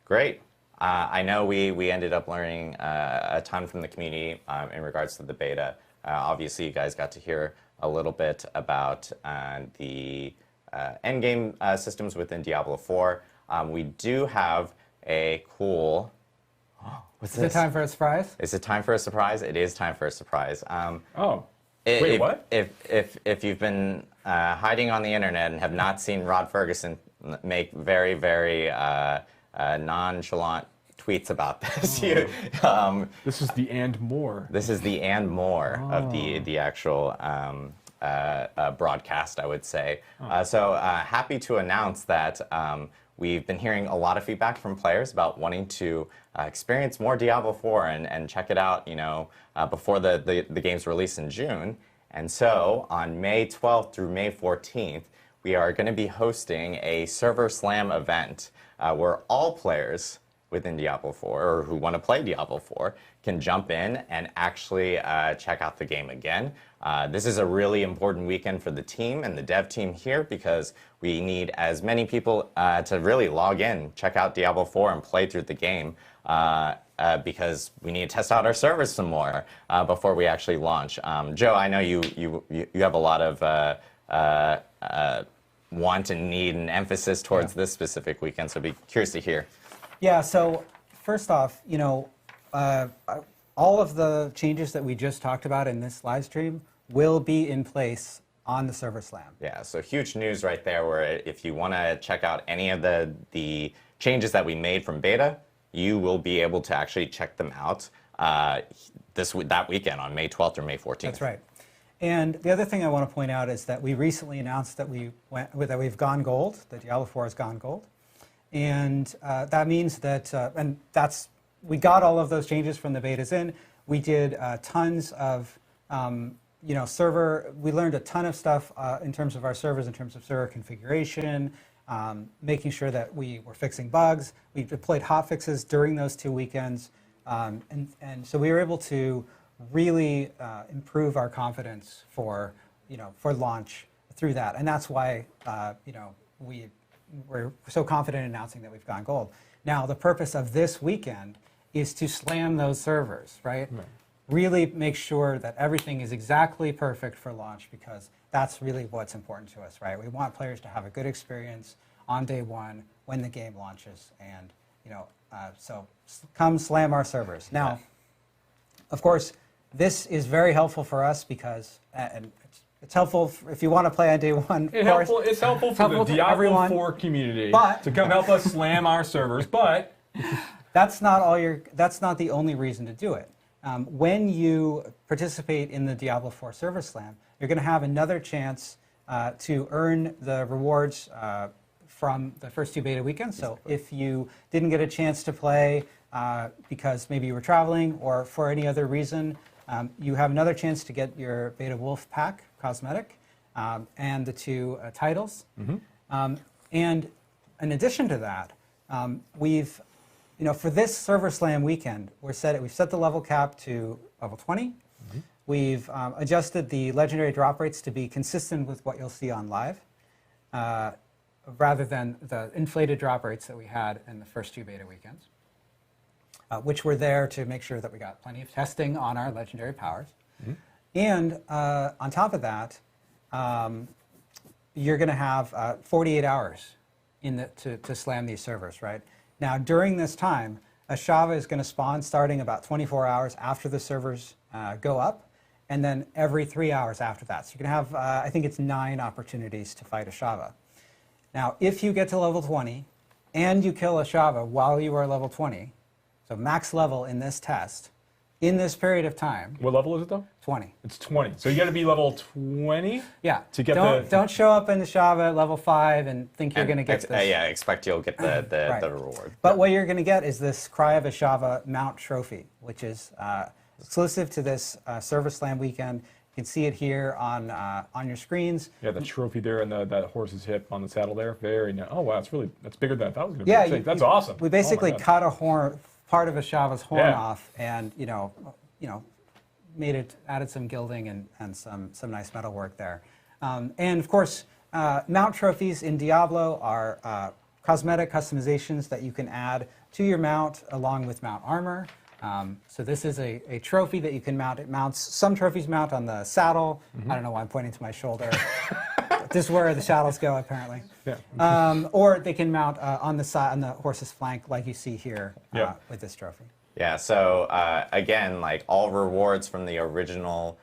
Great. I know we ended up learning a ton from the community in regards to the beta. Obviously, you guys got to hear a little bit about the endgame systems within Diablo 4. We do have a cool... What's this? Is it time for a surprise? Is it time for a surprise? It is time for a surprise. Wait, what? If you've been hiding on the internet and have not seen Rod Ferguson make very, very nonchalant tweets about this, this is the and more. This is the and more of the actual broadcast, I would say. So happy to announce that we've been hearing a lot of feedback from players about wanting to experience more Diablo 4 and check it out, before the game's release in June. And so on May 12th through May 14th, we are going to be hosting a Server Slam event where all players within Diablo 4 or who want to play Diablo 4 can jump in and actually check out the game again. This is a really important weekend for the team and the dev team here because we need as many people to really log in, check out Diablo 4 and play through the game because we need to test out our servers some more before we actually launch. Joe, I know you have a lot of want and need and emphasis towards this specific weekend, so I'd be curious to hear. Yeah, so first off, all of the changes that we just talked about in this live stream will be in place on the Server Slam. Yeah, so huge news right there where if you want to check out any of the changes that we made from beta, you will be able to actually check them out that weekend on May 12th or May 14th. That's right. And the other thing I want to point out is that we recently announced that we've gone gold, that Diablo 4 has gone gold. And that means that, we got all of those changes from the betas in. We did tons of, we learned a ton of stuff in terms of our servers, in terms of server configuration, making sure that we were fixing bugs. We deployed hotfixes during those 2 weekends. And so we were able to really improve our confidence for launch through that. And that's why, we're so confident in announcing that we've gone gold. Now, the purpose of this weekend is to slam those servers, right? Really make sure that everything is exactly perfect for launch because that's really what's important to us, right? We want players to have a good experience on day one when the game launches. And, so come slam our servers. Now, of course, this is very helpful for us because, it's helpful if you want to play on day one. It's helpful for the Diablo 4 community to come help us slam our servers, but that's not the only reason to do it. When you participate in the Diablo 4 Server Slam, you're going to have another chance to earn the rewards from the first 2 beta weekends. So if you didn't get a chance to play because maybe you were traveling or for any other reason, you have another chance to get your Beta Wolf Pack cosmetic and the 2 titles. And in addition to that, we've, for this Server Slam weekend, we've set the level cap to level 20. We've adjusted the legendary drop rates to be consistent with what you'll see on live, rather than the inflated drop rates that we had in the first 2 beta weekends, which were there to make sure that we got plenty of testing on our legendary powers. And on top of that, you're going to have 48 hours to slam these servers, right? Now, during this time, a Shava is going to spawn starting about 24 hours after the servers go up, and then every 3 hours after that. So you can have, I think it's 9 opportunities to fight a Shava. Now, if you get to level 20 and you kill a Shava while you are level 20, so max level in this test, in this period of time. What level is it though? 20. It's 20. So you got to be level 20? Yeah. To get don't show up in the Shava at level 5 and think you're going to get this. Yeah, expect you'll get the reward. But what you're going to get is this Cry of a Shava mount trophy, which is exclusive to this Server Slam weekend. You can see it here on your screens. Yeah, the trophy there and that horse's hip on the saddle there. Very nice. Oh wow, that's bigger than I thought it was going to be. Yeah, that's awesome. We basically cut a horn, part of a Shava's horn off, and added some gilding and some nice metal work there. And of course, mount trophies in Diablo are cosmetic customizations that you can add to your mount along with mount armor. So this is a trophy that you can mount. It mounts, some trophies mount on the saddle. I don't know why I'm pointing to my shoulder. This is where the shadows go, apparently. Yeah. Or they can mount on the side, on the horse's flank, like you see here with this trophy. Yeah, so again, like all rewards from the original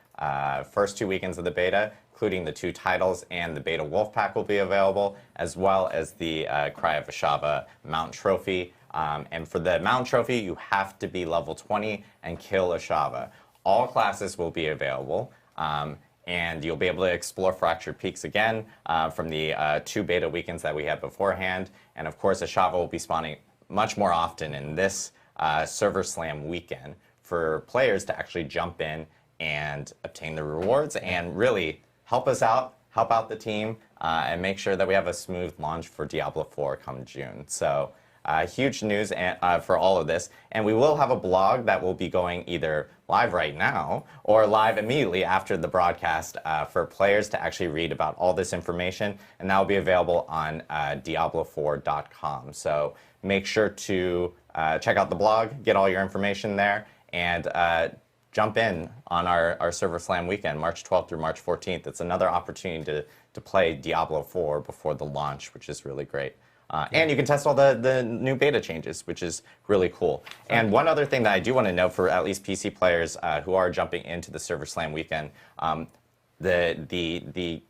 first 2 weekends of the beta, including the 2 titles and the beta wolf pack will be available, as well as the Cry of Ashava mount trophy. And for the mount trophy, you have to be level 20 and kill Ashava. All classes will be available. And you'll be able to explore Fractured Peaks again from the 2 beta weekends that we had beforehand. And of course, Ashava will be spawning much more often in this Server Slam weekend for players to actually jump in and obtain the rewards and really help us out, help out the team, and make sure that we have a smooth launch for Diablo 4 come June. So huge news for all of this. And we will have a blog that will be going either live right now or live immediately after the broadcast for players to actually read about all this information. And that will be available on Diablo4.com. So make sure to check out the blog, get all your information there, and jump in on our Server Slam weekend, March 12th through March 14th. It's another opportunity to play Diablo 4 before the launch, which is really great. And you can test all the new beta changes, which is really cool. And one other thing that I do want to note for at least PC players who are jumping into the Server Slam weekend, the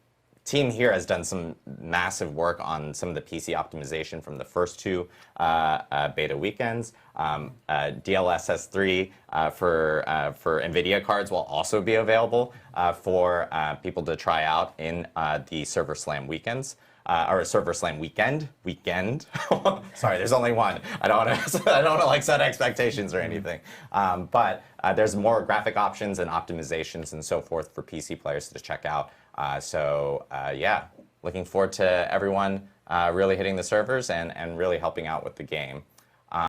team here has done some massive work on some of the PC optimization from the first 2 beta weekends. DLSS3 for NVIDIA cards will also be available for people to try out in the Server Slam weekends. Or a Server Slam weekend. Sorry, there's only one. I don't want to like set expectations or anything. But there's more graphic options and optimizations and so forth for PC players to check out. Yeah, looking forward to everyone really hitting the servers and really helping out with the game.